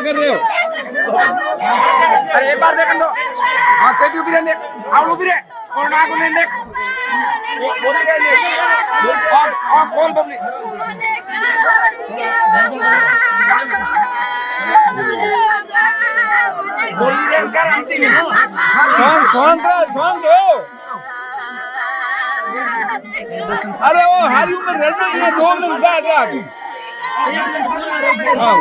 कर रहे हो? अरे एक बार देख लो। हाँ सेठी उभी रहने आओ उभी रहे और ना को लेने और कौन पब्लिक सॉन्ग दो। अरे वो हरी उम्र रहना ही है 2 मिनट गाड़ रहा है। हाँ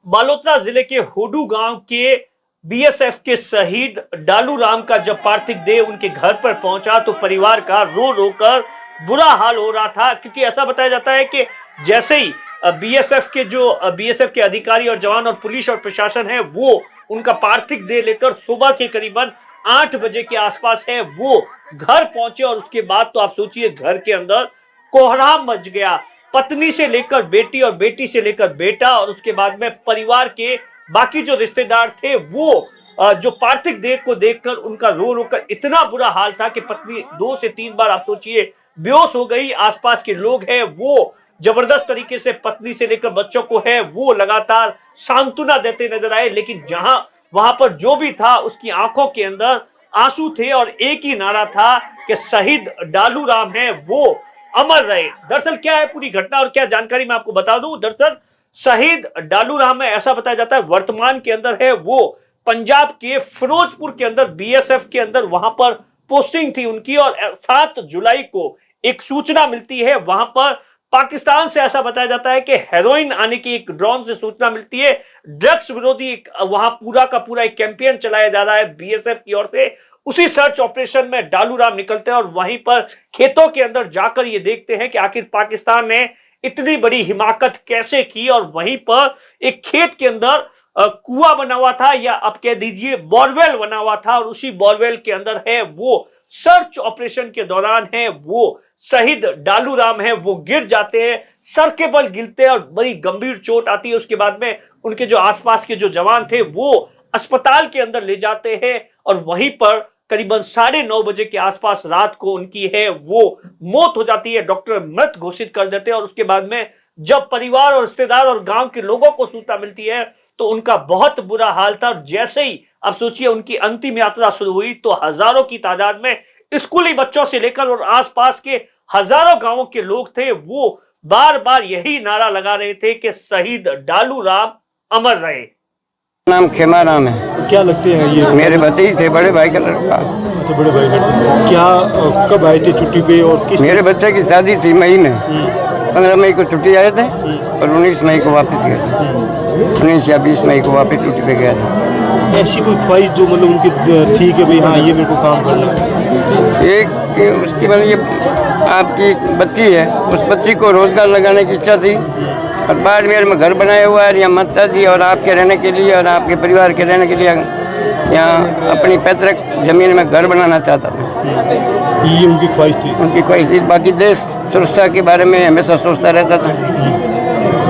बालोतरा जिले के होडू गांव के बीएसएफ के शहीद डालू राम का जब पार्थिव देह उनके घर पर पहुंचा तो परिवार का रो रो कर बुरा हाल हो रहा था, क्योंकि ऐसा बताया जाता है कि जैसे ही बीएसएफ के अधिकारी और जवान और पुलिस और प्रशासन है वो उनका पार्थिव देह लेकर सुबह के करीबन 8 बजे के आसपास है वो घर पहुंचे और उसके बाद तो आप सोचिए घर के अंदर कोहराम मच गया। पत्नी से लेकर बेटी और बेटी से लेकर बेटा और उसके बाद में परिवार के बाकी जो रिश्तेदार थे वो जो पार्थिव देह को देखकर उनका रो रो कर इतना बुरा हाल था कि पत्नी 2 से 3 बार आप सोचिए बेहोश हो गई। आसपास के लोग हैं वो जबरदस्त तरीके से पत्नी से लेकर बच्चों को है वो लगातार सांत्वना देते नजर आए, लेकिन वहां पर जो भी था उसकी आंखों के अंदर आंसू थे और एक ही नारा था कि शहीद डालू राम है वो अमर रहे। दरअसल क्या है पूरी घटना और क्या जानकारी मैं आपको बता दूं। दरअसल शहीद डालू राम में ऐसा बताया जाता है वर्तमान के अंदर है वो पंजाब के फिरोजपुर के अंदर बीएसएफ के अंदर वहां पर पोस्टिंग थी उनकी और 7 जुलाई को एक सूचना मिलती है वहां पर पाकिस्तान से। ऐसा बताया जाता है कि हेरोइन आने की एक ड्रोन से सूचना मिलती है। ड्रग्स विरोधी वहां पूरा का पूरा एक कैंपेन चलाया जा रहा है बीएसएफ की ओर से। उसी सर्च ऑपरेशन में डालू राम निकलते हैं और वहीं पर खेतों के अंदर जाकर ये देखते हैं कि आखिर पाकिस्तान ने इतनी बड़ी हिमाकत कैसे की और वहीं पर एक खेत के अंदर कुआं बना हुआ था या आप कह दीजिए बोरवेल बना हुआ था और उसी बोरवेल के अंदर है वो सर्च ऑपरेशन के दौरान है वो शहीद डालू राम है वो गिर जाते हैं, सर के बल गिरते हैं और बड़ी गंभीर चोट आती है। उसके बाद में उनके जो आसपास के जो जवान थे वो अस्पताल के अंदर ले जाते हैं और वहीं पर करीबन 9:30 बजे के आसपास रात को उनकी है वो मौत हो जाती है। डॉक्टर मृत घोषित कर देते हैं और उसके बाद में जब परिवार और रिश्तेदार और गांव के लोगों को सूचना मिलती है तो उनका बहुत बुरा हाल था। जैसे ही आप सोचिए उनकी अंतिम यात्रा शुरू हुई तो हजारों की तादाद में स्कूली बच्चों से लेकर और आसपास के हजारों गांवों के लोग थे वो बार बार यही नारा लगा रहे थे कि शहीद डालू राम अमर रहे। नाम खेमा राम है। क्या लगते हैं ये? मेरे भतीजे थे, बड़े भाई का लड़का। तो बड़े भाई लड़का क्या कब आए थे छुट्टी पे और किस? मेरे बच्चे की शादी थी मई में। 15 मई को छुट्टी आए थे और 19 मई को वापस गए थे। 19 या 20 मई को वापस ड्यूटी पे गया था। ऐसी कोई ख्वाहिश जो मतलब उनकी ठीक है भाई हाँ ये मेरे को काम करना है? एक उसकी मतलब ये आपकी बच्ची है, उस बच्ची को रोजगार लगाने की इच्छा थी और बाड़मेर में घर बनाया हुआ है यहाँ माता जी और आपके रहने के लिए और आपके परिवार के रहने के लिए यहाँ अपनी पैतृक जमीन में घर बनाना चाहता था। ये उनकी ख्वाहिश थी? उनकी ख्वाहिश थी। बाकी देश सुरक्षा के बारे में हमेशा सोचता रहता था।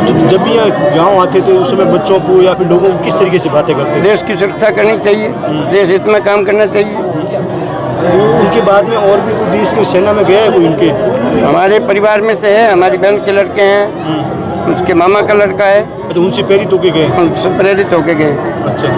तो जब भी यहाँ गाँव आते थे उस समय बच्चों को या फिर लोगों को किस तरीके से बातें करते थे? देश की सुरक्षा करनी चाहिए, देश हित में काम करना चाहिए। उनके बाद में और भी कोई देश की सेना में गया है कोई उनके? हमारे परिवार में से है, हमारी बहन के लड़के हैं, उसके मामा का लड़का है। तो उनसे प्रेरित होके गए? उनसे प्रेरित होके गए। अच्छा।